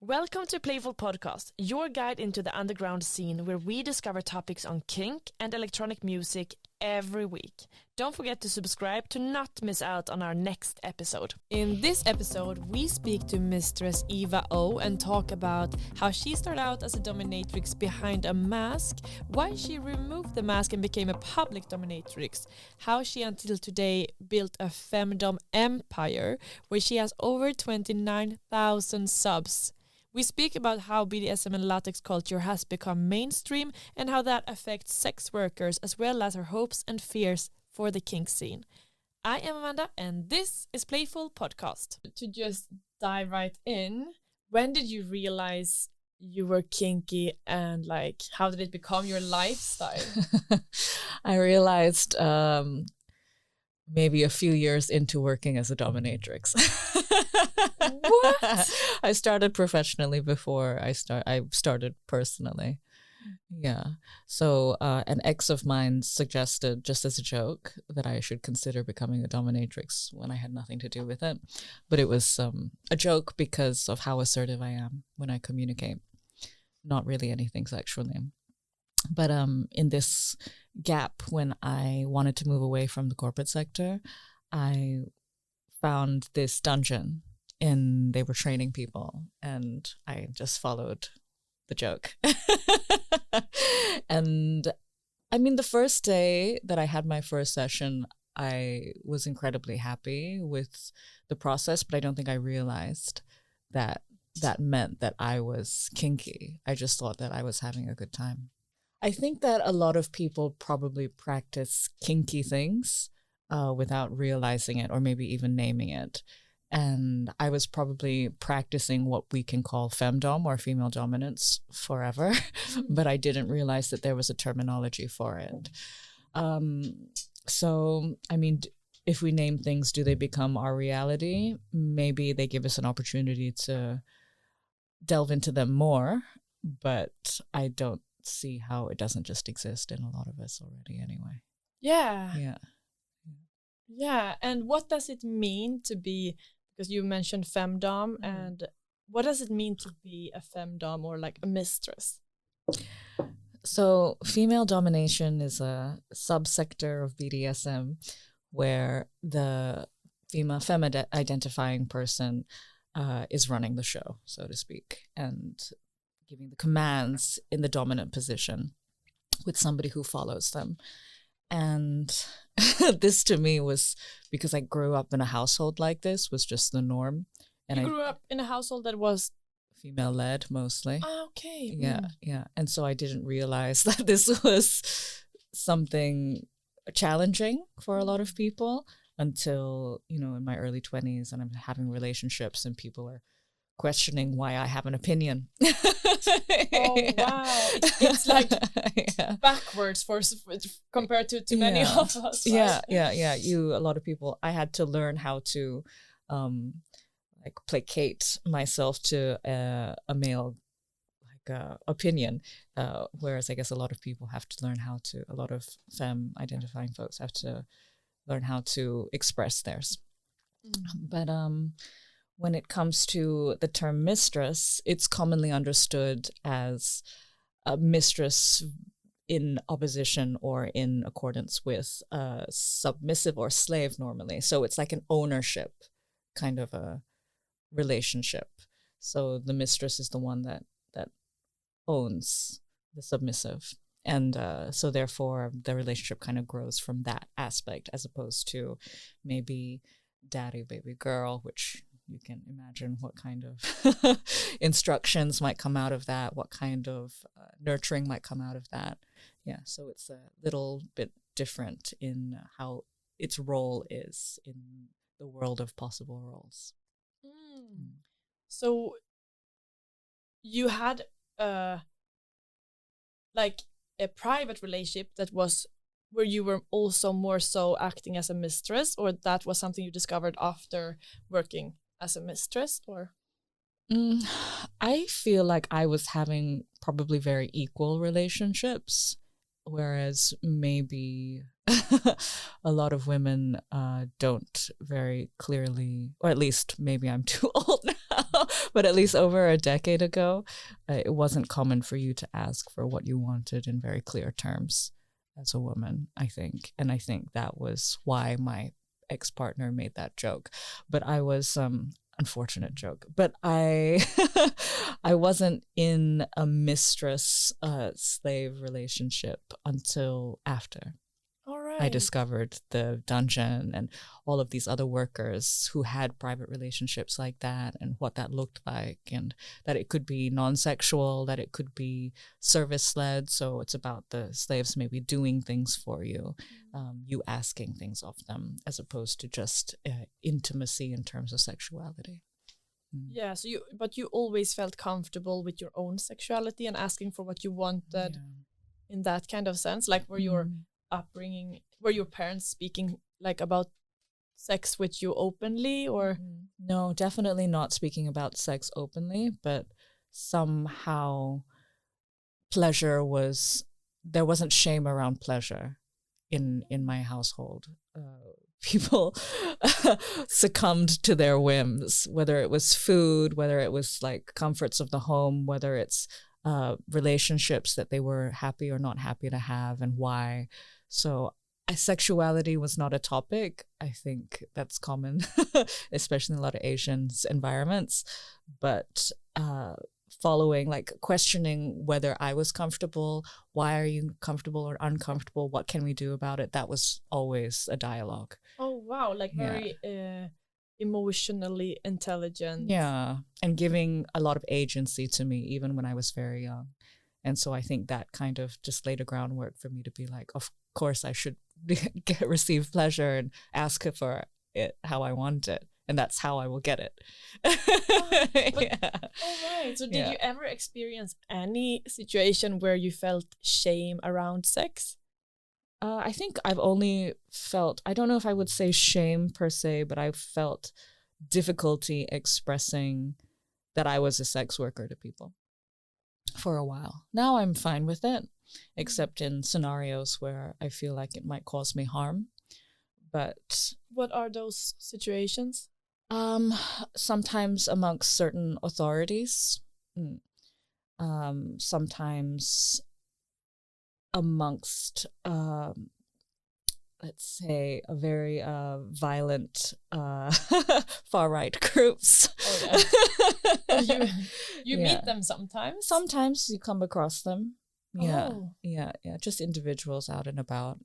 Welcome to Playful Podcast, your guide into the underground scene where we discover topics on kink and electronic music every week. Don't forget to subscribe to not miss out on our next episode. In this episode, we speak to Mistress Eva Oh and talk about how she started out as a dominatrix behind a mask, why she removed the mask and became a public dominatrix, how she until today built a femdom empire where she has over 29,000 subs. We speak about how BDSM and latex culture has become mainstream and how that affects sex workers as well as her hopes and fears for the kink scene. I am Amanda and this is Playful Podcast. To just dive right in, when did you realize you were kinky and like how did it become your lifestyle? I realized maybe a few years into working as a dominatrix. What? I started professionally before I started personally. Yeah. So an ex of mine suggested, just as a joke, that I should consider becoming a dominatrix when I had nothing to do with it. But it was a joke because of how assertive I am when I communicate. Not really anything sexually. But in this gap when I wanted to move away from the corporate sector, I found this dungeon and they were training people and I just followed the joke. And I mean, the first day that I had my first session, I was incredibly happy with the process, but I don't think I realized that that meant that I was kinky. I just thought that I was having a good time. I think that a lot of people probably practice kinky things without realizing it or maybe even naming it. And I was probably practicing what we can call femdom or female dominance forever, but I didn't realize that there was a terminology for it. So, I mean, if we name things, do they become our reality? Maybe they give us an opportunity to delve into them more, but I don't see how it doesn't just exist in a lot of us already anyway. Yeah. And what does it mean to be, because you mentioned femdom, and what does it mean to be a femdom or like a mistress? So female domination is a subsector of BDSM where the femme identifying person is running the show, so to speak, and giving the commands in the dominant position with somebody who follows them. And this to me was, because I grew up in a household like this, was just the norm. And you grew up in a household that was female-led mostly. Okay. Yeah. And so I didn't realize that this was something challenging for a lot of people until, in my early 20s and I'm having relationships and people are questioning why I have an opinion. Oh, wow. It's like backwards compared to many of us. Right? Yeah. A lot of people, I had to learn how to placate myself to a male opinion, whereas I guess a lot of people have to learn how to, a lot of femme identifying folks have to learn how to express theirs. But when it comes to the term mistress, it's commonly understood as a mistress in opposition or in accordance with a submissive or slave normally. So it's like an ownership kind of a relationship. So the mistress is the one that owns the submissive. And so therefore the relationship kind of grows from that aspect as opposed to maybe daddy, baby girl, which you can imagine what kind of instructions might come out of that, what kind of nurturing might come out of that. Yeah, so it's a little bit different in how its role is in the world of possible roles. So you had a private relationship that was where you were also more so acting as a mistress, or that was something you discovered after working as a mistress, or? I feel like I was having probably very equal relationships, whereas maybe a lot of women don't very clearly, or at least maybe I'm too old now, But at least over a decade ago, it wasn't common for you to ask for what you wanted in very clear terms as a woman, I think. And I think that was why my ex-partner made that joke. But I was unfortunate joke. But I I wasn't in a mistress slave relationship until after. All right. I discovered the dungeon and all of these other workers who had private relationships like that, and what that looked like, and that it could be non-sexual, that it could be service-led. So it's about the slaves maybe doing things for you, you asking things of them, as opposed to just intimacy in terms of sexuality. Yeah, so you always felt comfortable with your own sexuality and asking for what you wanted in that kind of sense. Like, were your upbringing, were your parents speaking like about sex with you openly, or? No, definitely not speaking about sex openly, but somehow there wasn't shame around pleasure in my household. People succumbed to their whims, whether it was food, whether it was like comforts of the home, whether it's relationships that they were happy or not happy to have, and why. So sexuality was not a topic. I think that's common, especially in a lot of Asians environments. But questioning whether I was comfortable, why are you comfortable or uncomfortable, what can we do about it, that was always a dialogue. Oh, wow, like very emotionally intelligent. Yeah, and giving a lot of agency to me, even when I was very young. And so I think that kind of just laid a groundwork for me to be like, of course I should receive pleasure and ask for it how I want it. And that's how I will get it. All right. So did you ever experience any situation where you felt shame around sex? I think I've only felt, I don't know if I would say shame per se, but I've felt difficulty expressing that I was a sex worker to people for a while. Now I'm fine with it, except in scenarios where I feel like it might cause me harm. But what are those situations? Sometimes amongst certain authorities, sometimes amongst, let's say, a very violent far-right groups. Oh, yeah. you meet them sometimes? Sometimes you come across them. Yeah, just individuals out and about,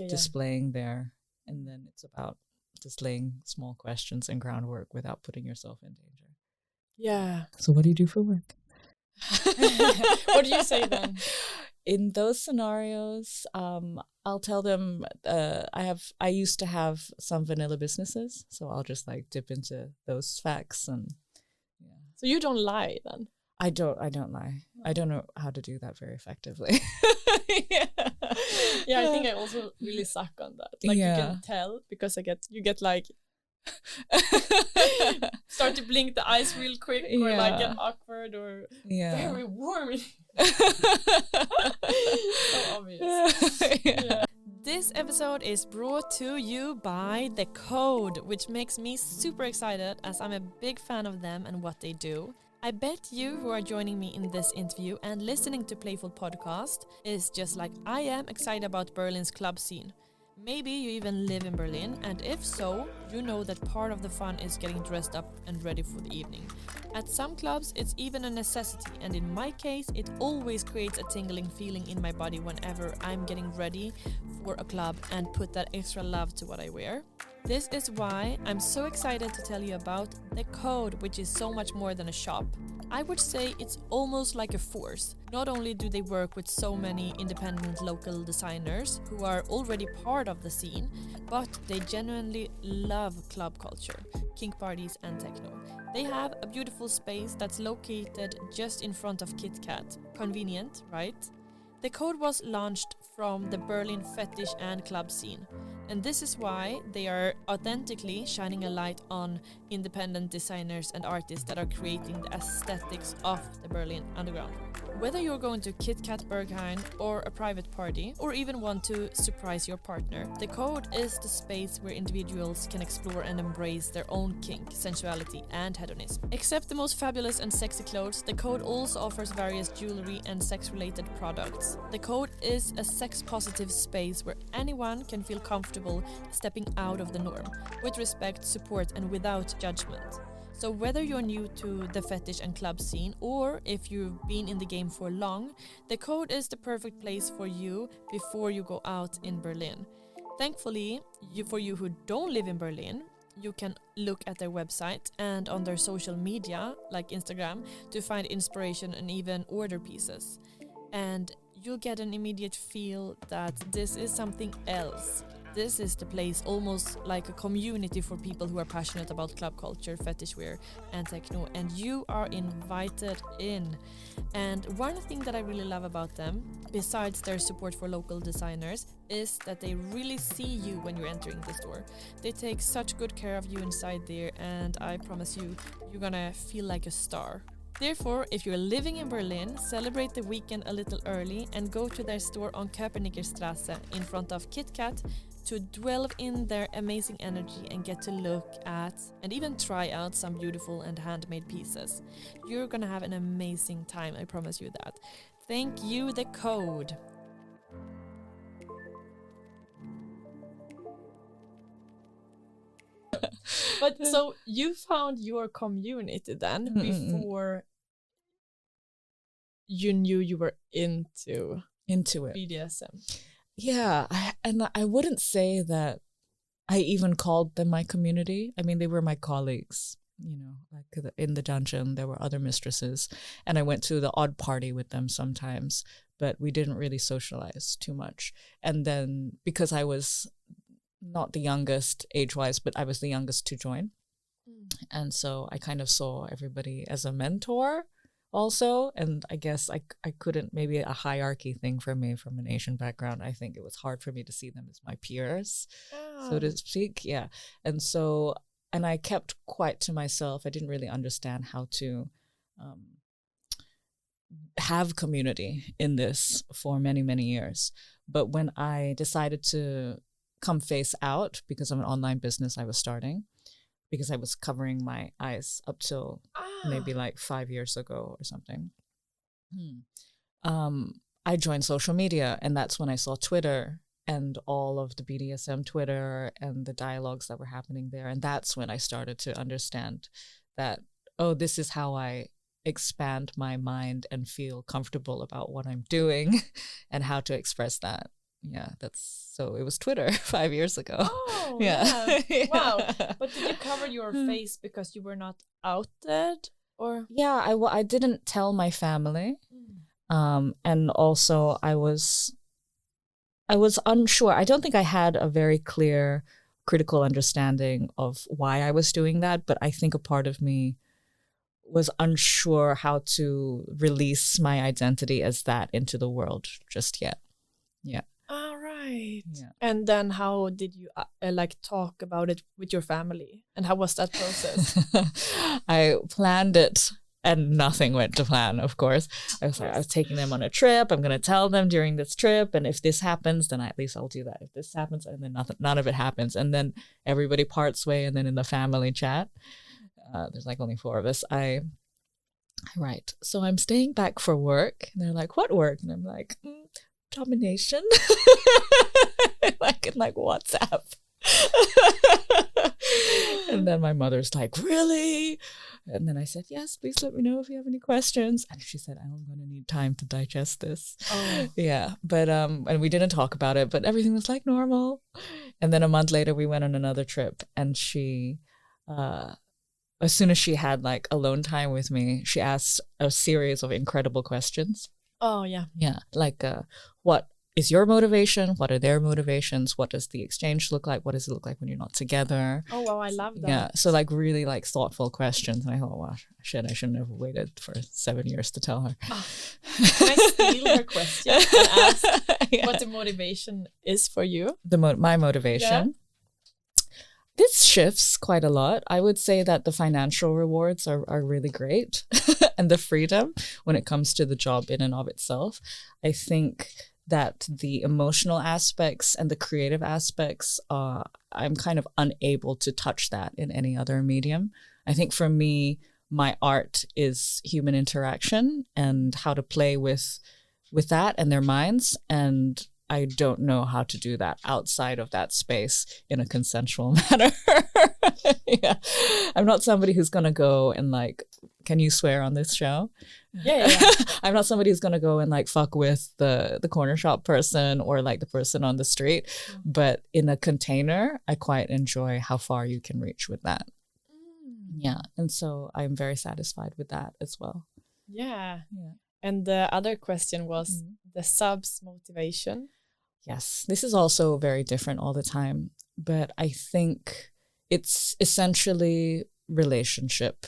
displaying their, and then it's about just laying small questions and groundwork without putting yourself in danger. Yeah. So what do you do for work? What do you say then? In those scenarios, I'll tell them I used to have some vanilla businesses, so I'll just like dip into those facts. And so you don't lie then? I don't lie. I don't know how to do that very effectively. Yeah, I think I also really suck on that. Like you can tell, because you get like start to blink the eyes real quick, or like get awkward, or very warm. So obvious. This episode is brought to you by The Code, which makes me super excited as I'm a big fan of them and what they do. I bet you who are joining me in this interview and listening to Playful Podcast is just like I am excited about Berlin's club scene. Maybe you even live in Berlin, and if so, you know that part of the fun is getting dressed up and ready for the evening. At some clubs, it's even a necessity, and in my case, it always creates a tingling feeling in my body whenever I'm getting ready for a club and put that extra love to what I wear. This is why I'm so excited to tell you about The Code, which is so much more than a shop. I would say it's almost like a force. Not only do they work with so many independent local designers who are already part of the scene, but they genuinely love club culture, kink parties and techno. They have a beautiful space that's located just in front of Kit Kat. Convenient, right? The Code was launched from the Berlin fetish and club scene. And this is why they are authentically shining a light on independent designers and artists that are creating the aesthetics of the Berlin underground. Whether you're going to Kit Kat Berghain or a private party, or even want to surprise your partner, the Code is the space where individuals can explore and embrace their own kink, sensuality and hedonism. Except the most fabulous and sexy clothes, the Code also offers various jewelry and sex-related products. The Code is a sex-positive space where anyone can feel comfortable stepping out of the norm, with respect, support and without judgment. So whether you're new to the fetish and club scene, or if you've been in the game for long, the Code is the perfect place for you before you go out in Berlin. Thankfully, for you who don't live in Berlin, you can look at their website and on their social media, like Instagram, to find inspiration and even order pieces. And you'll get an immediate feel that this is something else. This is the place, almost like a community for people who are passionate about club culture, fetish wear and techno, and you are invited in. And one thing that I really love about them, besides their support for local designers, is that they really see you when you're entering the store. They take such good care of you inside there, and I promise you, you're gonna feel like a star. Therefore, if you're living in Berlin, celebrate the weekend a little early and go to their store on Köpenickstrasse in front of Kit Kat to delve in their amazing energy and get to look at and even try out some beautiful and handmade pieces. You're gonna have an amazing time, I promise you that. Thank you, the Code. But so you found your community then before you knew you were into it. BDSM. Yeah, I wouldn't say that I even called them my community. I mean, they were my colleagues, you know, like in the dungeon, there were other mistresses, and I went to the odd party with them sometimes, but we didn't really socialize too much. And then because I was not the youngest age-wise, but I was the youngest to join. And so I kind of saw everybody as a mentor also. And I guess I couldn't, maybe a hierarchy thing for me from an Asian background. I think it was hard for me to see them as my peers, so to speak. Yeah. And so, and I kept quite to myself. I didn't really understand how to have community in this for many, many years. But when I decided to come face out because of an online business I was starting, because I was covering my eyes up till maybe like 5 years ago or something. I joined social media, and that's when I saw Twitter and all of the BDSM Twitter and the dialogues that were happening there. And that's when I started to understand that, oh, this is how I expand my mind and feel comfortable about what I'm doing and how to express that. Yeah, so it was Twitter 5 years ago. Oh, yeah. Yeah. Wow. But did you cover your face because you were not outed? Or yeah, I didn't tell my family. And also I was unsure. I don't think I had a very clear critical understanding of why I was doing that, but I think a part of me was unsure how to release my identity as that into the world just yet. Yeah. All right. Yeah. And then how did you like talk about it with your family? And how was that process? I planned it and nothing went to plan, of course. I was taking them on a trip. I'm going to tell them during this trip. And if this happens, then at least I'll do that. If this happens, and then none of it happens. And then everybody parts way. And then in the family chat, there's like only 4 of us. I write, so I'm staying back for work. And they're like, what work? And I'm like, domination. like in like WhatsApp. And then my mother's like, really? And then I said, yes, please let me know if you have any questions. And she said, I'm going to need time to digest this. Oh. Yeah. But and we didn't talk about it, but everything was like normal. And then a month later we went on another trip, and she as soon as she had like alone time with me, she asked a series of incredible questions. Oh, yeah. Yeah. Like, what is your motivation? What are their motivations? What does the exchange look like? What does it look like when you're not together? Oh, wow. I love that. Yeah. So like really like thoughtful questions. And I thought, wow, shit, I shouldn't have waited for 7 years to tell her. Oh. Can I steal her question and ask what the motivation is for you? My motivation? This shifts quite a lot. I would say that the financial rewards are really great and the freedom when it comes to the job in and of itself. I think that the emotional aspects and the creative aspects, I'm kind of unable to touch that in any other medium. I think for me, my art is human interaction and how to play with that and their minds. And I don't know how to do that outside of that space in a consensual manner. Yeah. I'm not somebody who's going to go and like, can you swear on this show? Yeah. I'm not somebody who's going to go and like fuck with the corner shop person or like the person on the street. But in a container, I quite enjoy how far you can reach with that. Yeah. And so I'm very satisfied with that as well. Yeah. And the other question was the subs motivation. Yes, this is also very different all the time, but I think it's essentially relationship,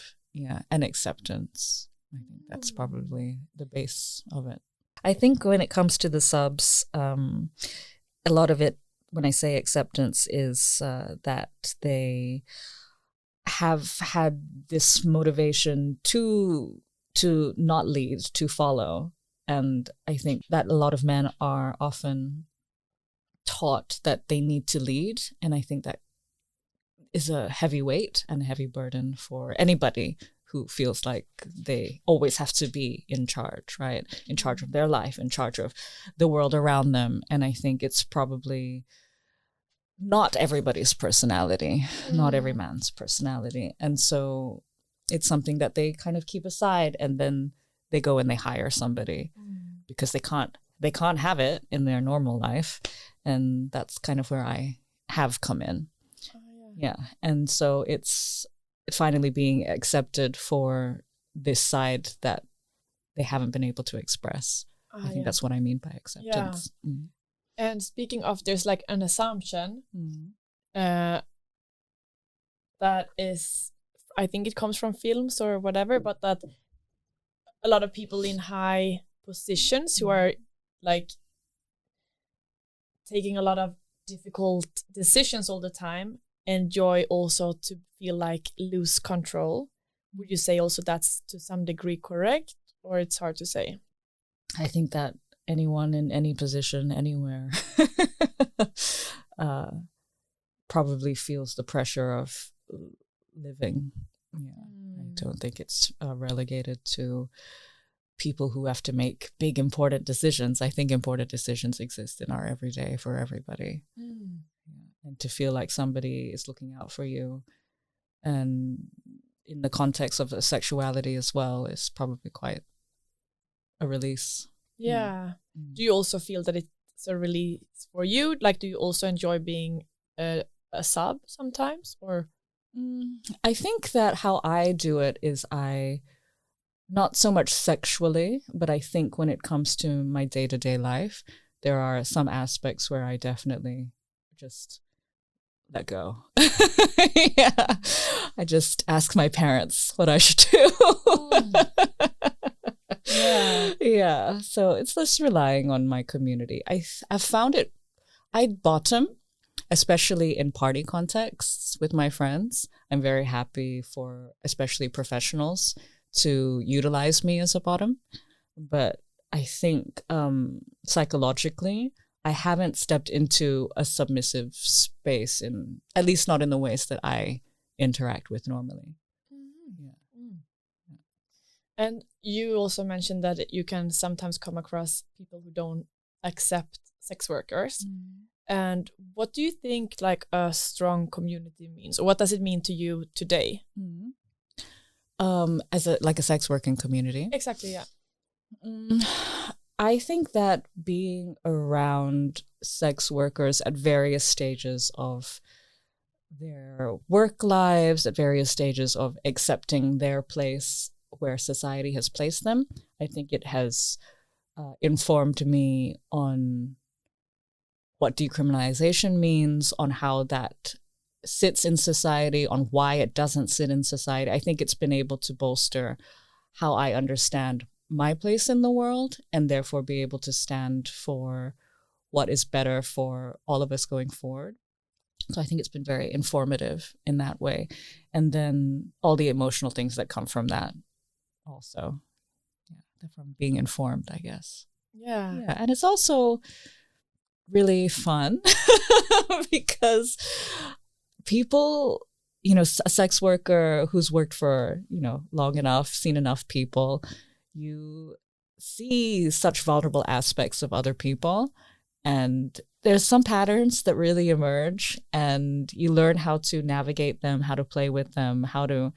and acceptance. I think that's probably the base of it. I think when it comes to the subs, a lot of it, when I say acceptance, is that they have had this motivation to not lead, to follow. And I think that a lot of men are often taught that they need to lead. And I think that is a heavy weight and a heavy burden for anybody who feels like they always have to be in charge, right? In charge of their life, in charge of the world around them. And I think it's probably not everybody's personality, not every man's personality. And so it's something that they kind of keep aside, and then they go and they hire somebody because they can't have it in their normal life. And that's kind of where I have come in. Yeah. And so it's finally being accepted for this side that they haven't been able to express. I think that's what I mean by acceptance. Yeah. And speaking of, there's like an assumption that is, I think it comes from films or whatever, but that a lot of people in high positions who are like taking a lot of difficult decisions all the time enjoy also to feel like lose control. Would you say also that's to some degree correct, or it's hard to say? I think that anyone in any position anywhere probably feels the pressure of living. I don't think it's relegated to people who have to make big important decisions. I think important decisions exist in our everyday for everybody. And to feel like somebody is looking out for you, and in the context of sexuality as well, is probably quite a release. Do you also feel that it's a release for you? Like, do you also enjoy being a sub sometimes, or? I think that how I do it is not so much sexually, but I think when it comes to my day-to-day life, there are some aspects where I definitely just let go. I just ask my parents what I should do. Yeah. So it's just relying on my community. I've found I bottom, especially in party contexts with my friends. I'm very happy for especially professionals to utilize me as a bottom. But I think psychologically, I haven't stepped into a submissive space, at least not in the ways that I interact with normally. And you also mentioned that you can sometimes come across people who don't accept sex workers. And what do you think like a strong community means, or what does it mean to you today? As a sex working community? Exactly, yeah. I think that being around sex workers at various stages of their work lives, at various stages of accepting their place where society has placed them, I think it has informed me on what decriminalization means, on how that sits in society, on why it doesn't sit in society. I think it's been able to bolster how I understand my place in the world, and therefore be able to stand for what is better for all of us going forward. So I think it's been very informative in that way. And then all the emotional things that come from that also, from being informed, I guess. Yeah. Yeah. And it's also really fun because people, you know, a sex worker who's worked for, you know, long enough, seen enough people, you see such vulnerable aspects of other people. And there's some patterns that really emerge, and you learn how to navigate them, how to play with them, how to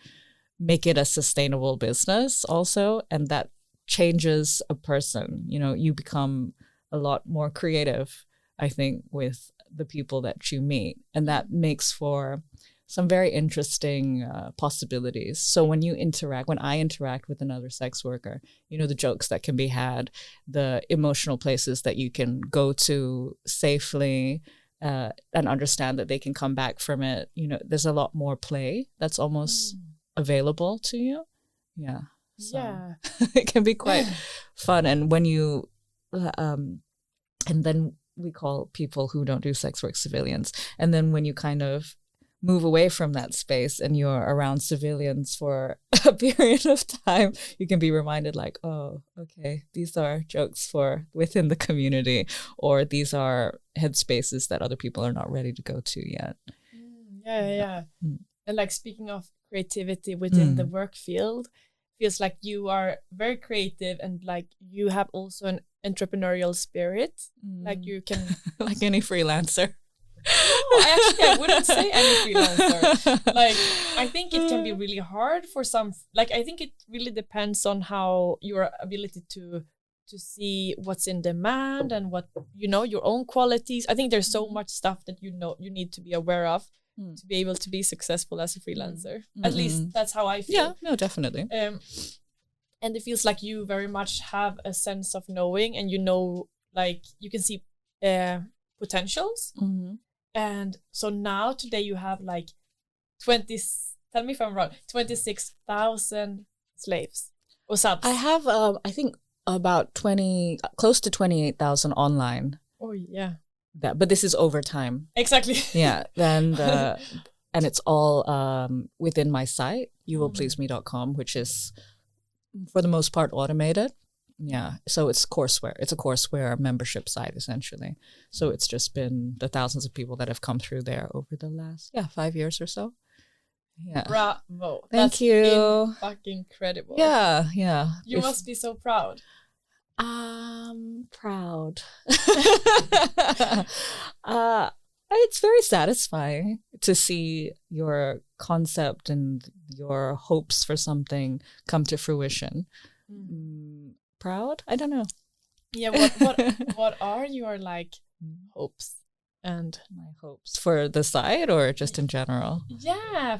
make it a sustainable business also. And that changes a person. You know, you become a lot more creative, I think, with the people that you meet. And that makes for some very interesting possibilities. So when I interact with another sex worker, you know, the jokes that can be had, the emotional places that you can go to safely and understand that they can come back from it. You know, there's a lot more play that's almost available to you. Yeah. So it can be quite fun. And when you, and then we call people who don't do sex work civilians. And then when you kind of move away from that space and you're around civilians for a period of time, you can be reminded like, oh, okay, these are jokes for within the community, or these are headspaces that other people are not ready to go to yet. Yeah. And like, speaking of creativity within the work field, feels like you are very creative, and like you have also an entrepreneurial spirit. Like you can like any freelancer. No, I wouldn't say any freelancer. Like, I think it can be really hard for some. Like, I think it really depends on how your ability to see what's in demand and what, you know, your own qualities. I think there's so much stuff that you know you need to be aware of to be able to be successful as a freelancer. At least that's how I feel. Yeah, no, definitely. And it feels like you very much have a sense of knowing, and you know, like you can see potentials. And so now today you have like tell me if I'm wrong, 26,000 slaves or subs. I have, I think about close to 28,000 online. Oh yeah. But this is over time. Exactly. Yeah. And it's all within my site, youwillpleaseme.com, which is for the most part automated. Yeah. So it's courseware. It's a courseware membership site, essentially. So it's just been the thousands of people that have come through there over the last 5 years or so. Yeah. Bravo. Thank you. Fucking incredible. Yeah. Yeah. You must be so proud. Proud. It's very satisfying to see your concept and your hopes for something come to fruition. Proud? I don't know. Yeah, what are your like hopes and my hopes for the site, or just in general? Yeah,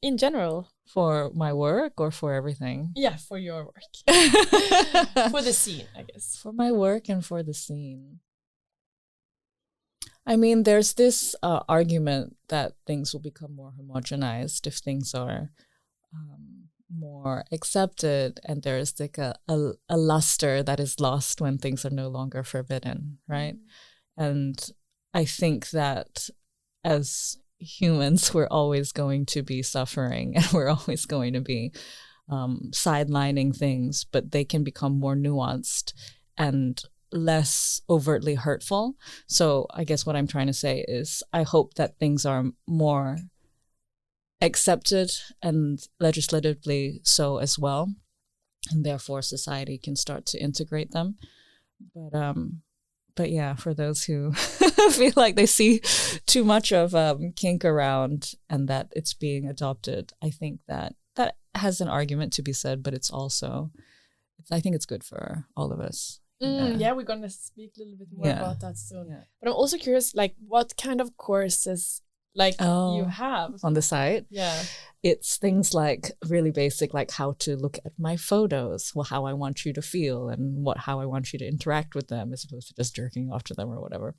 in general. For my work or for everything? Yeah, for your work. For the scene, I guess. For my work and for the scene. I mean, there's this argument that things will become more homogenized if things are more accepted, and there's like a luster that is lost when things are no longer forbidden, right? And I think that as humans, we're always going to be suffering, and we're always going to be sidelining things, but they can become more nuanced and less overtly hurtful. So I guess what I'm trying to say is I hope that things are more accepted, and legislatively so as well, and therefore society can start to integrate them. But yeah, for those who feel like they see too much of kink around and that it's being adopted, I think that has an argument to be said, but it's also, I think it's good for all of us. Yeah, we're gonna speak a little bit more about that soon. But I'm also curious, like, what kind of courses you have on the site? Yeah, it's things like really basic, like how to look at my photos, well, how I want you to feel, and how I want you to interact with them, as opposed to just jerking off to them or whatever.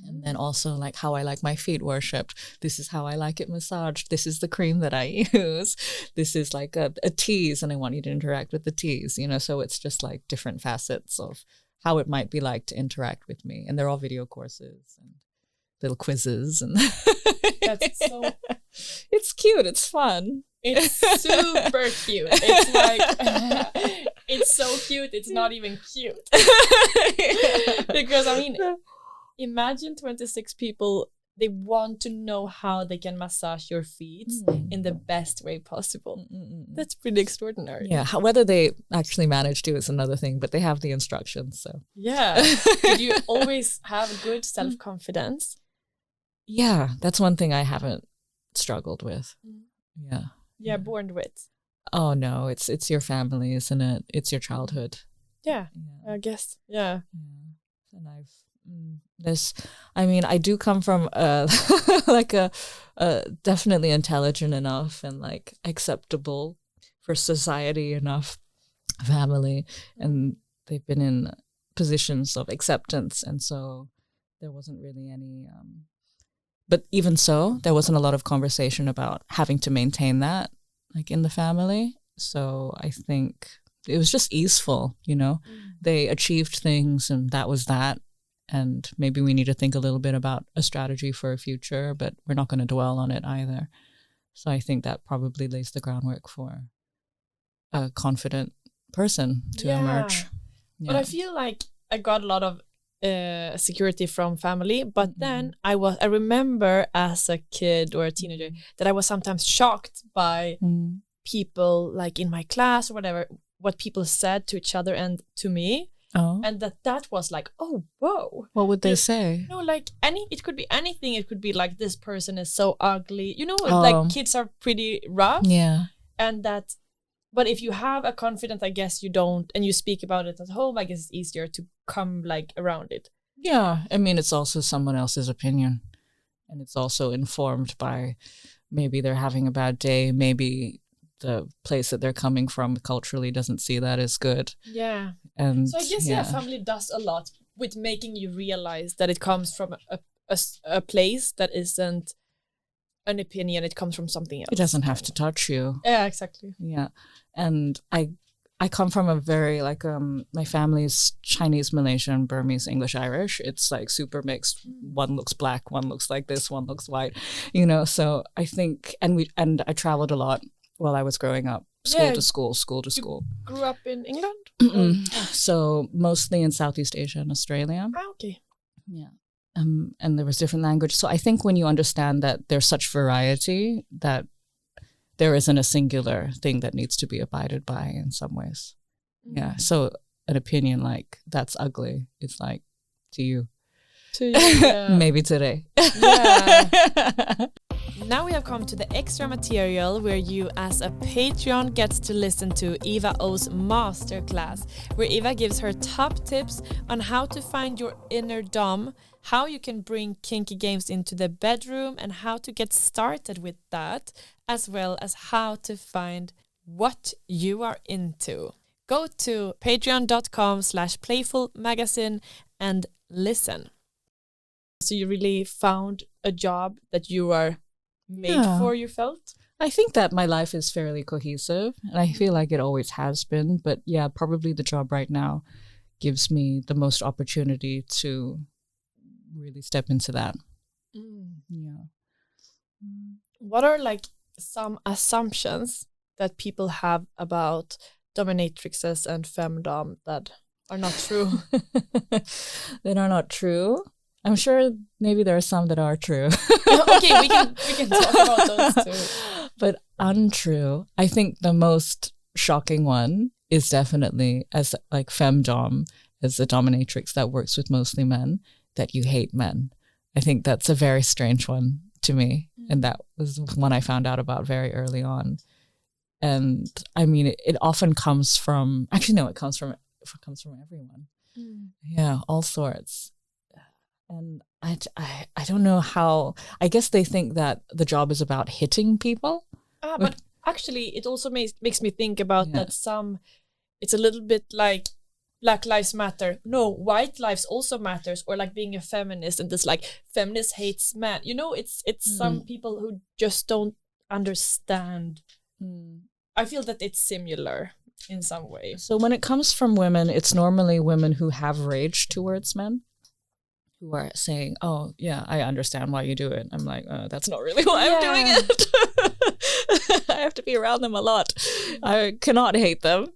And then also like how I like my feet worshipped. This is how I like it massaged. This is the cream that I use. This is like a tease, and I want you to interact with the tease, you know. So it's just like different facets of how it might be like to interact with me. And they're all video courses. And little quizzes and That's so. It's cute. It's fun. It's super cute. It's like it's so cute. It's not even cute. Because I mean, imagine 26 people. They want to know how they can massage your feet in the best way possible. That's pretty extraordinary. Yeah, whether they actually manage to is another thing, but they have the instructions. So yeah. Did you always have good self-confidence? Yeah, that's one thing I haven't struggled with. Yeah. Yeah, born with. Oh no, it's your family, isn't it? It's your childhood. Yeah, I guess. Yeah. And I do come from like a definitely intelligent enough and like acceptable for society enough family, and they've been in positions of acceptance, and so there wasn't really any but even so there wasn't a lot of conversation about having to maintain that like in the family. So I think it was just easeful, you know. They achieved things and that was that. And maybe we need to think a little bit about a strategy for a future, but we're not going to dwell on it either. So I think that probably lays the groundwork for a confident person to emerge. But I feel like I got a lot of security from family, but then I remember as a kid or a teenager that I was sometimes shocked by people like in my class or whatever, what people said to each other and to me. Oh. And that was like, oh, whoa. What would they say? No, like it could be anything. It could be like, this person is so ugly. You know, like kids are pretty rough. Yeah. And that, but if you have a confidence, I guess you don't, and you speak about it at home, I guess it's easier to come like around it. Yeah. I mean, it's also someone else's opinion. And it's also informed by maybe they're having a bad day. Maybe the place that they're coming from culturally doesn't see that as good. Yeah. And so I guess family does a lot with making you realize that it comes from a place that isn't an opinion. It comes from something else. It doesn't have to touch you. Yeah, exactly. Yeah. And I come from a very like my family's Chinese, Malaysian, Burmese, English, Irish. It's like super mixed. One looks black, one looks like this, one looks white, you know. So I think and I traveled a lot while I was growing up. School to school. Grew up in England? So mostly in Southeast Asia and Australia. Ah, okay. Yeah. And there was different language. So I think when you understand that there's such variety, that there isn't a singular thing that needs to be abided by in some ways. Yeah. So an opinion like, that's ugly, it's like, to you. Maybe today. Yeah. Now we have come to the extra material where you as a Patreon gets to listen to Eva Oh's masterclass, where Eva gives her top tips on how to find your inner dom, how you can bring kinky games into the bedroom and how to get started with that, as well as how to find what you are into. Go to patreon.com/playfulmagazine and listen. So you really found a job that you are made for, you felt? I think that my life is fairly cohesive, and I feel like it always has been. But yeah, probably the job right now gives me the most opportunity to really step into that. Yeah. What are like some assumptions that people have about dominatrixes and femdom that are not true? That are not true? I'm sure maybe there are some that are true. Okay, we can talk about those too. But untrue, I think the most shocking one is definitely as like femdom, as a dominatrix that works with mostly men, that you hate men. I think that's a very strange one to me. And that was one I found out about very early on. And I mean, it often comes from, actually no, it comes from everyone. Yeah, all sorts. And I don't know how, I guess they think that the job is about hitting people. But actually it also makes me think about that it's a little bit like Black Lives Matter. No, white lives also matters, or like being a feminist and this like feminist hates men. You know, it's some people who just don't understand. I feel that it's similar in some way. So when it comes from women, it's normally women who have rage towards men, who are saying, oh yeah, I understand why you do it. I'm like, that's not really why I'm doing it. I have to be around them a lot. I cannot hate them.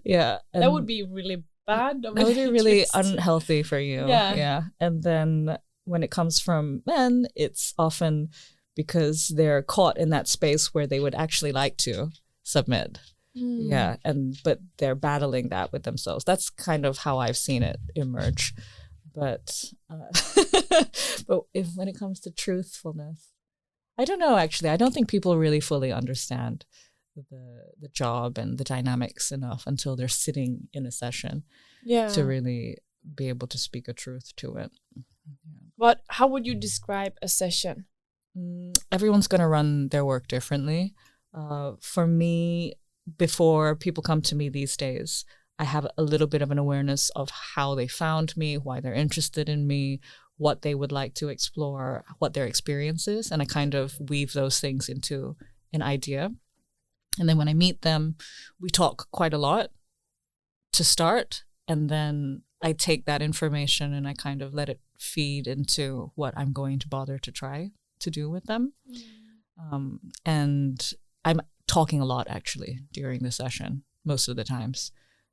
Yeah. That would be really bad. That would be really unhealthy for you. Yeah. And then when it comes from men, it's often because they're caught in that space where they would actually like to submit. Yeah. But they're battling that with themselves. That's kind of how I've seen it emerge. But when it comes to truthfulness, I don't know, actually. I don't think people really fully understand the job and the dynamics enough until they're sitting in a session to really be able to speak a truth to it. But how would you describe a session? Everyone's going to run their work differently. For me, before people come to me these days, I have a little bit of an awareness of how they found me, why they're interested in me, what they would like to explore, what their experience is. And I kind of weave those things into an idea. And then when I meet them, we talk quite a lot to start. And then I take that information and I kind of let it feed into what I'm going to bother to try to do with them. And I'm talking a lot, actually, during the session, most of the times.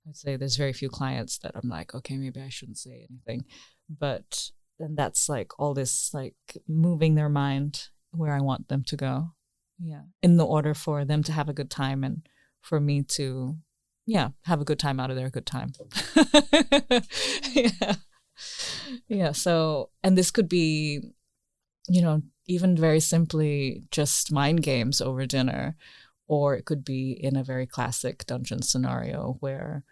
I'd say there's very few clients that I'm like, okay, maybe I shouldn't say anything. But then that's like all this like moving their mind where I want them to go. Yeah. In the order for them to have a good time and for me to, have a good time out of their good time. Yeah. So, and this could be, even very simply just mind games over dinner. Or it could be in a very classic dungeon scenario where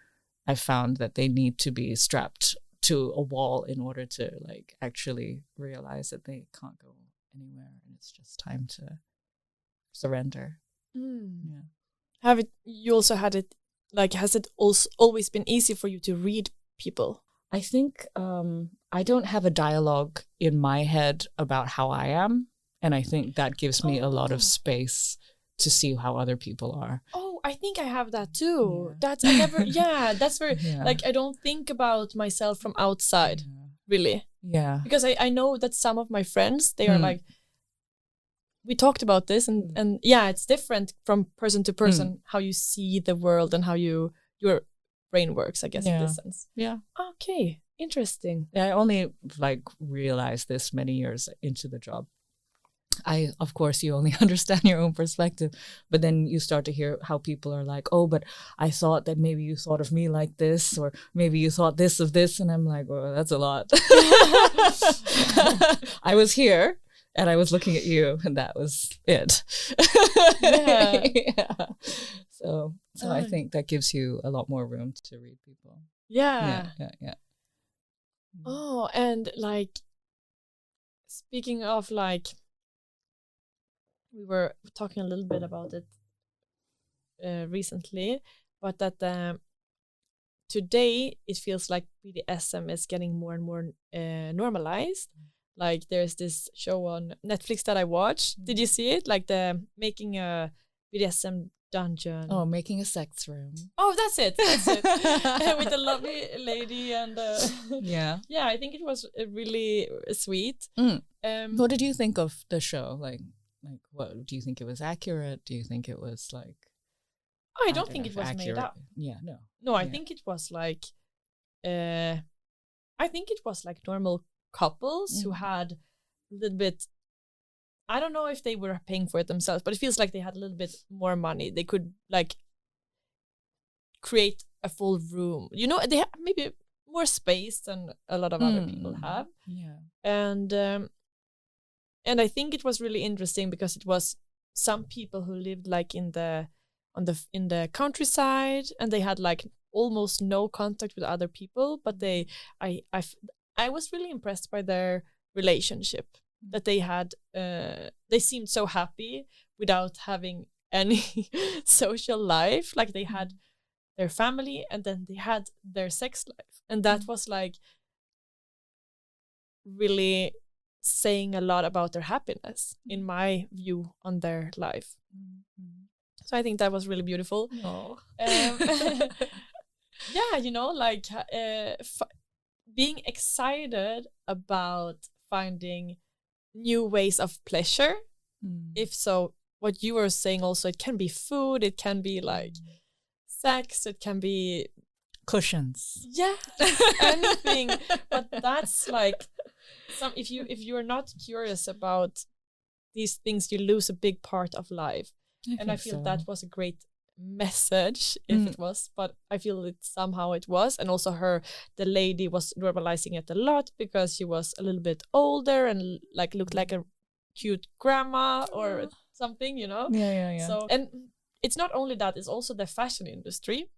I found that they need to be strapped to a wall in order to like actually realize that they can't go anywhere and it's just time to surrender. Yeah. You also had it, like, has it also always been easy for you to read people? I think I don't have a dialogue in my head about how I am. And I think that gives me a lot of space to see how other people are. Oh, I think I have that too. That's very, like, I don't think about myself from outside, really. Yeah. Because I know that some of my friends, they are like, we talked about this and it's different from person to person, how you see the world and how your brain works, I guess, in this sense. Yeah. Okay, interesting. I only like realized this many years into the job. Of course, you only understand your own perspective, but then you start to hear how people are like, oh, but I thought that maybe you thought of me like this, or maybe you thought this of this. And I'm like, well, that's a lot. I was here and I was looking at you and that was it. Yeah. So I think that gives you a lot more room to read people. Yeah. Oh, and like, speaking of like, we were talking a little bit about it recently, but that today it feels like BDSM is getting more and more normalized. Like there's this show on Netflix that I watched. Did you see it? Like the making a BDSM dungeon. Oh, making a sex room. Oh, that's it. With a lovely lady and yeah, I think it was really sweet. What did you think of the show? Like, what do you think it was accurate? Do you think it was like? I don't think it was accurate. Made up. Yeah, no. I think it was like, I think it was like normal couples who had a little bit. I don't know if they were paying for it themselves, but it feels like they had a little bit more money. They could like create a full room. They have maybe more space than a lot of other people have. Yeah, and I think it was really interesting because it was some people who lived like in the countryside and they had like almost no contact with other people, but I was really impressed by their relationship that they had. They seemed so happy without having any social life. Like they had their family and then they had their sex life, and that was like really saying a lot about their happiness, in my view, on their life. So I think that was really beautiful. Yeah, like being excited about finding new ways of pleasure. If so, what you were saying also, it can be food, it can be like sex, it can be cushions. Yeah, anything. But that's like if you are not curious about these things, you lose a big part of life. And I feel that was a great message if it was, but I feel it somehow it was. And also the lady was normalizing it a lot because she was a little bit older and like looked like a cute grandma or something, you know. Yeah. So, and it's not only that, it's also the fashion industry.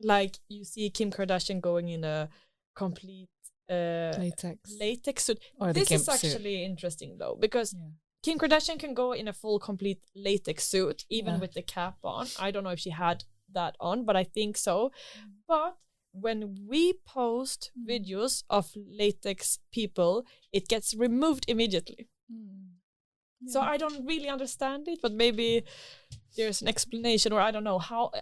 Like you see Kim Kardashian going in a complete latex suit. Or this is actually interesting though, because Kim Kardashian can go in a full complete latex suit, even with the cap on. I don't know if she had that on, but I think so. But when we post videos of latex people, it gets removed immediately. So I don't really understand it, but maybe there's an explanation, or I don't know how.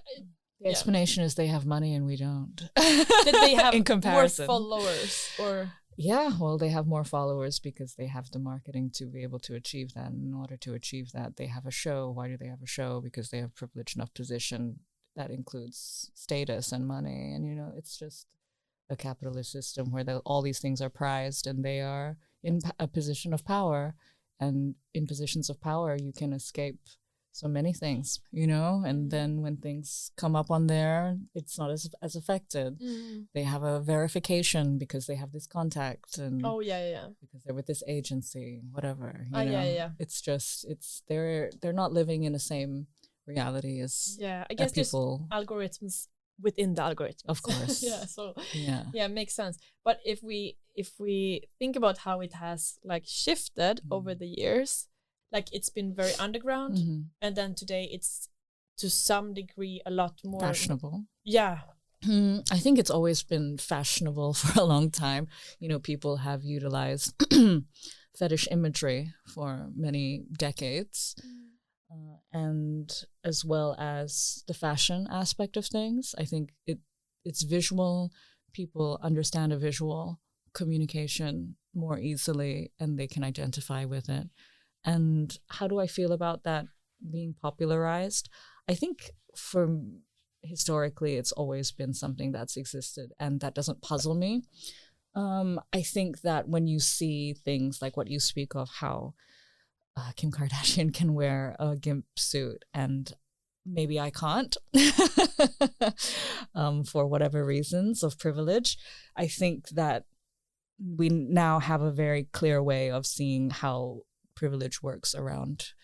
The explanation is they have money and we don't. Did they have in comparison more followers or? Yeah, well, they have more followers because they have the marketing to be able to achieve that. And in order to achieve that, they have a show. Why do they have a show? Because they have privileged enough position that includes status and money. And, you know, it's just a capitalist system where all these things are prized and they are in a position of power. And in positions of power, you can escape so many things, you know, and then when things come up on there, it's not as affected. They have a verification because they have this contact and because they're with this agency, whatever, you know. It's just they're not living in the same reality as I guess people. There's algorithms within the algorithm, of course. It makes sense. But if we think about how it has like shifted over the years, like it's been very underground, and then today it's to some degree a lot more fashionable. I think it's always been fashionable for a long time. You know, people have utilized fetish imagery for many decades, and as well as the fashion aspect of things. I think it's visual. People understand a visual communication more easily, and they can identify with it. And how do I feel about that being popularized? I think historically, it's always been something that's existed, and that doesn't puzzle me. I think that when you see things like what you speak of, how Kim Kardashian can wear a gimp suit and maybe I can't for whatever reasons of privilege, I think that we now have a very clear way of seeing how privilege works around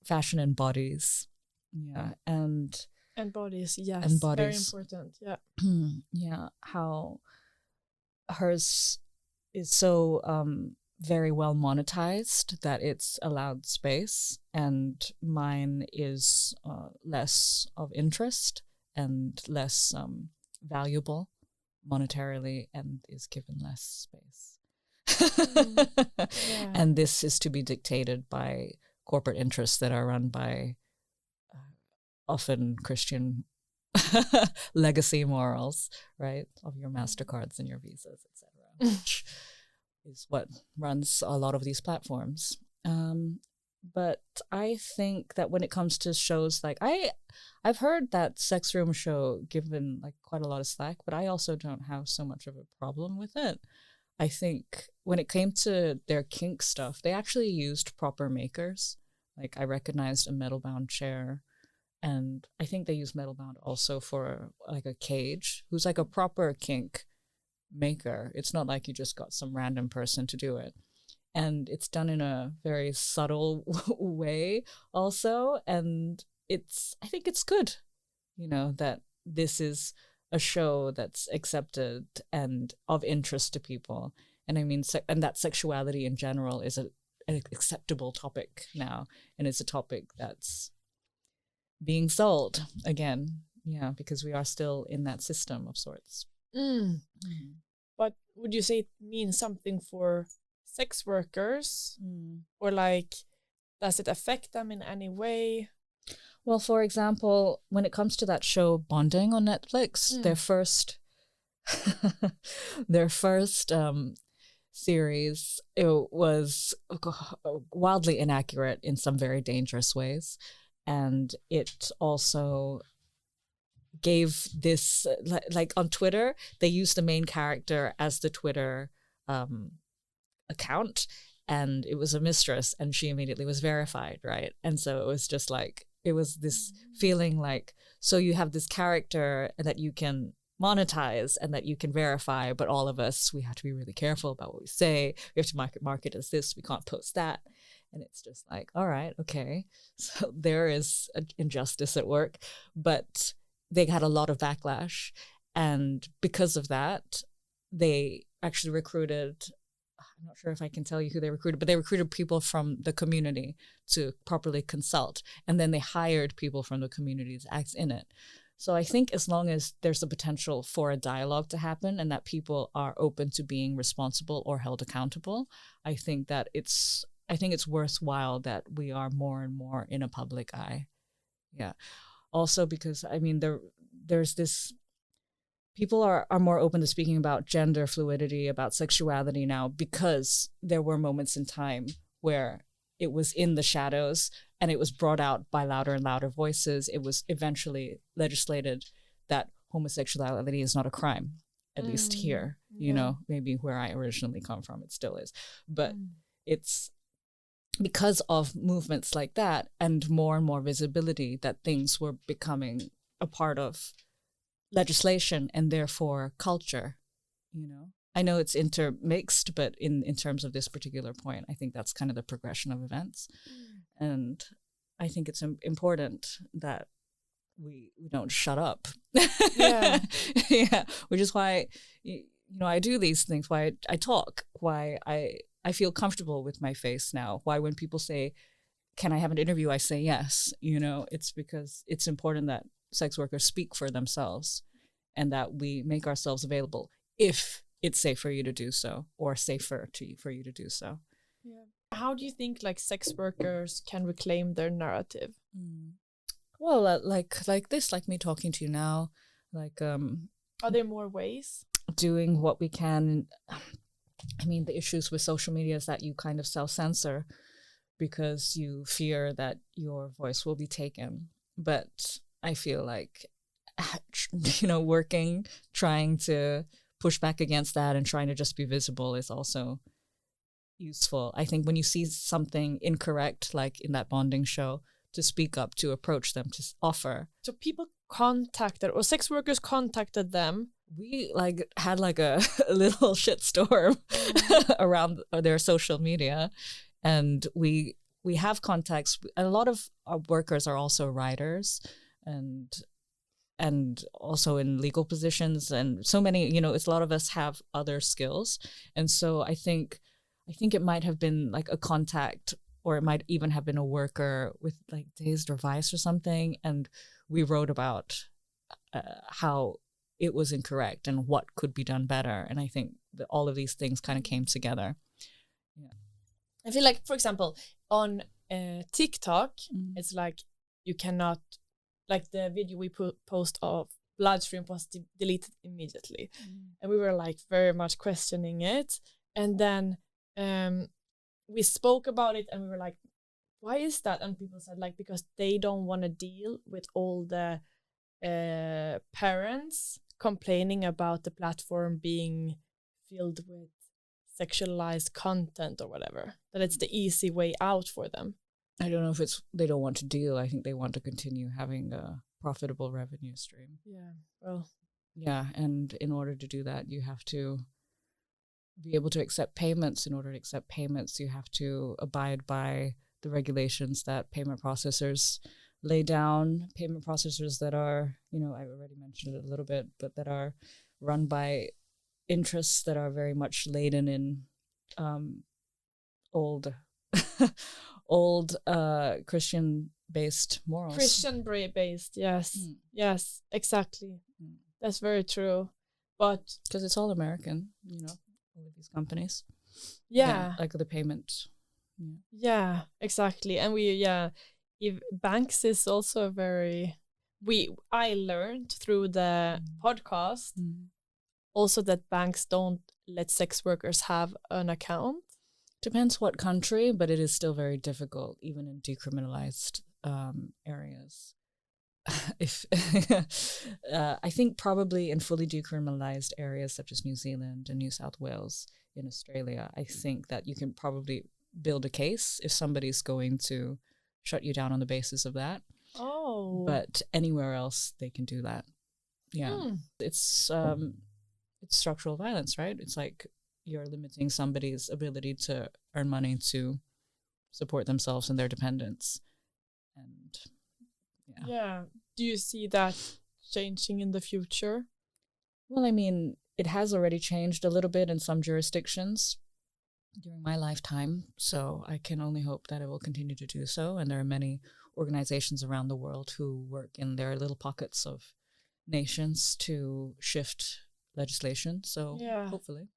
fashion and bodies. And bodies, yes, and bodies. Very important. How hers is so very well monetized that it's allowed space, and mine is less of interest and less valuable monetarily and is given less space. And this is to be dictated by corporate interests that are run by often Christian legacy morals, right, of your MasterCards and your Visas, etc., which is what runs a lot of these platforms. But I think that when it comes to shows like I've heard that Sex Room show given like quite a lot of slack, but I also don't have so much of a problem with it. I think when it came to their kink stuff, they actually used proper makers. Like I recognized a metal-bound chair, and I think they used metal-bound also for like a cage, who's like a proper kink maker. It's not like you just got some random person to do it. And it's done in a very subtle way also. And I think it's good, you know, that this is a show that's accepted and of interest to people. And I mean, and that sexuality in general is an acceptable topic now. And it's a topic that's being sold again. Yeah, because we are still in that system of sorts. But would you say it means something for sex workers? Or like, does it affect them in any way? Well, for example, when it comes to that show Bonding on Netflix, their first their first series, it was wildly inaccurate in some very dangerous ways. And it also gave this, like on Twitter, they used the main character as the Twitter account, and it was a mistress, and she immediately was verified, right? And so it was just like, it was this feeling like, so you have this character that you can monetize and that you can verify, but all of us, we have to be really careful about what we say. We have to market as this, we can't post that. And it's just like, all right, okay, so there is an injustice at work. But they had a lot of backlash, and because of that, they actually recruited, I'm not sure if I can tell you who they recruited, but they recruited people from the community to properly consult, and then they hired people from the community to act in it. So I think as long as there's the potential for a dialogue to happen and that people are open to being responsible or held accountable, I think it's worthwhile that we are more and more in a public eye. Yeah. Also because, I mean, there's this, people are more open to speaking about gender fluidity, about sexuality now, because there were moments in time where it was in the shadows and it was brought out by louder and louder voices. It was eventually legislated that homosexuality is not a crime, at least here, you know, maybe where I originally come from, it still is. But it's because of movements like that and more visibility that things were becoming a part of legislation and therefore culture, you know. I know it's intermixed, but in terms of this particular point, I think that's kind of the progression of events. And I think it's important that we don't shut up. Yeah. Yeah, which is why, you know, I do these things, why I talk, why I feel comfortable with my face now, why when people say, can I have an interview, I say yes. You know, it's because it's important that sex workers speak for themselves and that we make ourselves available if it's safe for you to do so, or safer for you to do so. Yeah. How do you think like sex workers can reclaim their narrative? Well, like this, like me talking to you now, like are there more ways? Doing what we can. I mean, the issues with social media is that you kind of self-censor because you fear that your voice will be taken. But I feel like, you know, trying to push back against that and trying to just be visible is also useful. I think when you see something incorrect, like in that bonding show, to speak up, to approach them, to offer. So people contacted, or sex workers contacted them. We like had like a little shitstorm around their social media, and we have contacts. A lot of our workers are also writers and also in legal positions, and so many, you know, it's a lot of us have other skills. And so I think it might have been like a contact, or it might even have been a worker with like Dazed or Vice or something, and we wrote about how it was incorrect and what could be done better. And I think that all of these things kind of came together. Yeah. I feel like, for example, on TikTok, it's like you cannot, like the video we post of Bloodstream was deleted immediately. And we were like very much questioning it. And then we spoke about it and we were like, why is that? And people said like, because they don't want to deal with all the parents complaining about the platform being filled with sexualized content or whatever, that it's the easy way out for them. I don't know if it's they don't want to deal. I think they want to continue having a profitable revenue stream. Yeah, well. Yeah, and in order to do that, you have to be able to accept payments. In order to accept payments, you have to abide by the regulations that payment processors lay down, payment processors that are, you know, I already mentioned it a little bit, but that are run by interests that are very much laden in old Christian-based morals. Christian-based, yes. Yes, exactly. That's very true. But because it's all American, you know, all of these companies. Yeah. Like the payment. Yeah, exactly. And if banks is also very, I learned through the podcast also that banks don't let sex workers have an account? Depends what country, but it is still very difficult, even in decriminalized areas. If I think probably in fully decriminalized areas such as New Zealand and New South Wales, in Australia, I think that you can probably build a case if somebody's going to shut you down on the basis of that. Oh. But anywhere else, they can do that. Yeah. It's structural violence, right? It's like you're limiting somebody's ability to earn money to support themselves and their dependents. And yeah. Do you see that changing in the future? Well, I mean, it has already changed a little bit in some jurisdictions during my lifetime, so I can only hope that it will continue to do so. And there are many organizations around the world who work in their little pockets of nations to shift legislation, so hopefully.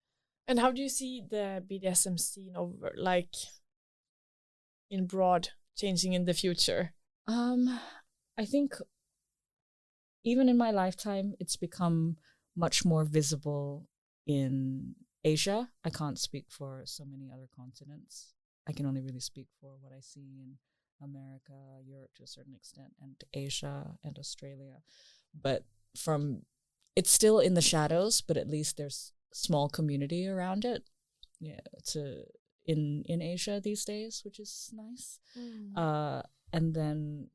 And how do you see the BDSM scene over, like, in broad, changing in the future? I think even in my lifetime, it's become much more visible in Asia. I can't speak for so many other continents. I can only really speak for what I see in America, Europe to a certain extent, and Asia and Australia. But it's still in the shadows, but at least there's small community around it. Yeah, in Asia these days, which is nice. And then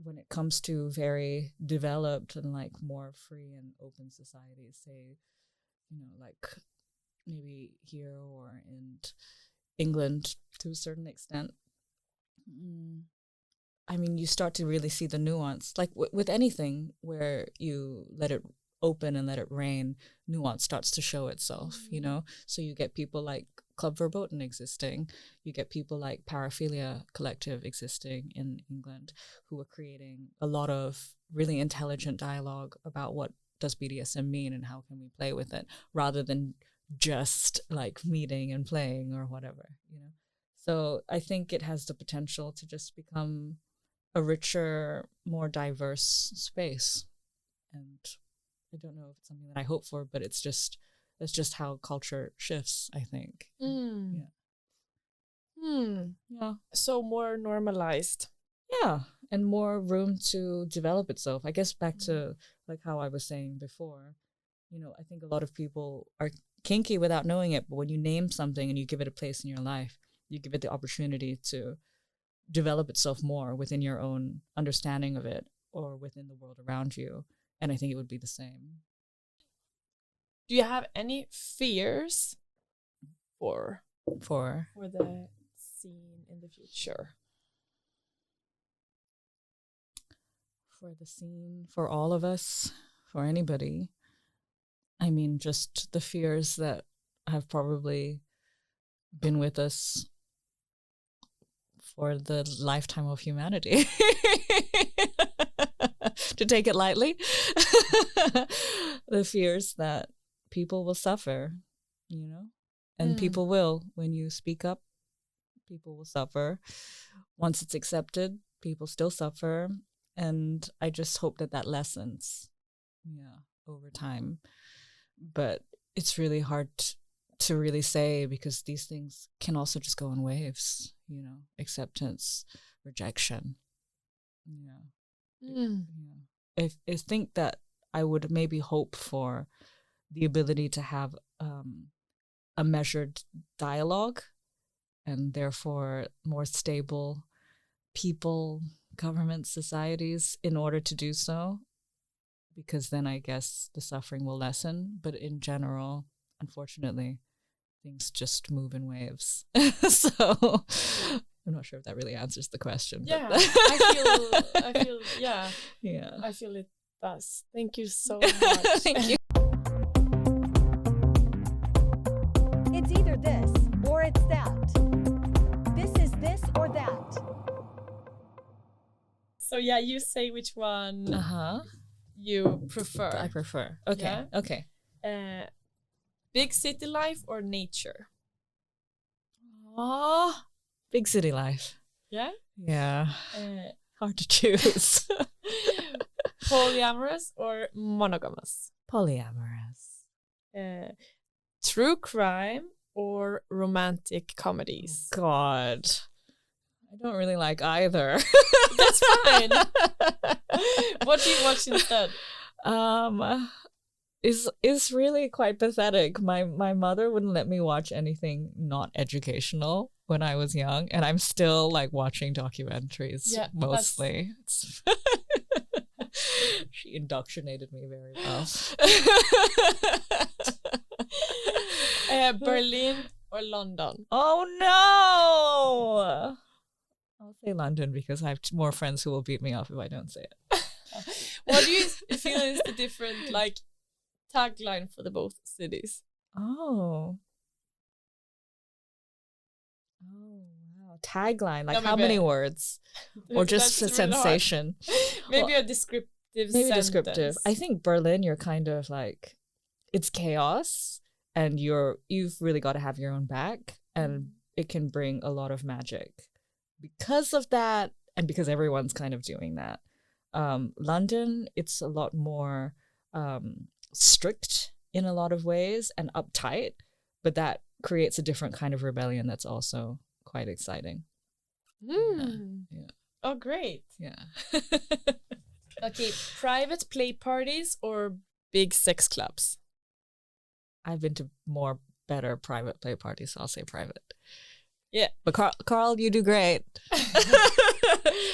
when it comes to very developed and like more free and open societies, say, like maybe here or in England to a certain extent, I mean, you start to really see the nuance. Like with anything where you let it open and let it rain, nuance starts to show itself, So you get people like Club Verboten existing. You get people like Paraphilia Collective existing in England who are creating a lot of really intelligent dialogue about what does BDSM mean and how can we play with it, rather than just like meeting and playing or whatever, So I think it has the potential to just become a richer, more diverse space. And I don't know if it's something that I hope for, but it's just how culture shifts, I think. Yeah. So more normalized. Yeah, and more room to develop itself. I guess back to like how I was saying before, I think a lot of people are kinky without knowing it, but when you name something and you give it a place in your life, you give it the opportunity to develop itself more within your own understanding of it or within the world around you. And I think it would be the same. Do you have any fears for the scene in the future? For the scene, for all of us, for anybody. I mean, just the fears that have probably been with us for the lifetime of humanity. To take it lightly. The fears that people will suffer, and people will. When you speak up, people will suffer. Once it's accepted, people still suffer. And I just hope that lessens, over time. But it's really hard to really say, because these things can also just go in waves, acceptance, rejection. I think that I would maybe hope for the ability to have a measured dialogue, and therefore more stable people, governments, societies, in order to do so, because then I guess the suffering will lessen. But in general, unfortunately, things just move in waves. So I'm not sure if that really answers the question. Yeah, I feel, yeah. I feel it does. Thank you so much. Thank you. It's either this or it's that. This is this or that. So yeah, you say which one you prefer. I prefer. Okay. Yeah? Okay. Big city life or nature? Big city life. Yeah? Yeah. Hard to choose. Polyamorous or monogamous? Polyamorous. True crime or romantic comedies? God, I don't really like either. That's fine. What do you watch instead? Is really quite pathetic. My mother wouldn't let me watch anything not educational when I was young, and I'm still like watching documentaries mostly. She indoctrinated me very well. Berlin or London? Oh no! I'll say London because I have more friends who will beat me up if I don't say it. What do you feel is the different like tagline for the both cities? Oh wow! Tagline, like No, how many words, or just a That's really hard. sensation? Maybe Well, a descriptive. maybe sentence. descriptive. I think Berlin, you're kind of like, it's chaos, and you've really got to have your own back, and it can bring a lot of magic because of that, and because everyone's kind of doing that. London, it's a lot more strict in a lot of ways and uptight, but that creates a different kind of rebellion that's also quite exciting. Yeah. Oh, great. Yeah. Okay, private play parties or big sex clubs? I've been to more better private play parties, so I'll say private. Yeah. But Carl, you do great.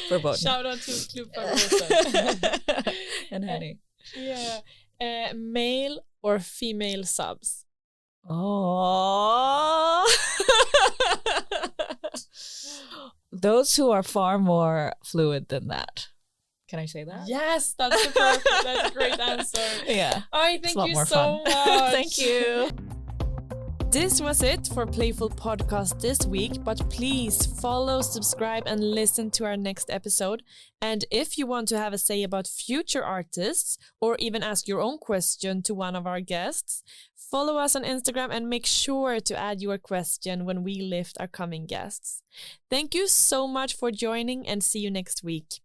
For both. Shout out to Club Favoriten. And Henny. Yeah. Male or female subs? Oh. Those who are far more fluid than that. Can I say that? Yes, that's that's a great answer. Yeah. I thank you so much. Thank you. This was it for Playful Podcast this week, but please follow, subscribe, and listen to our next episode. And if you want to have a say about future artists or even ask your own question to one of our guests, follow us on Instagram and make sure to add your question when we lift our coming guests. Thank you so much for joining and see you next week.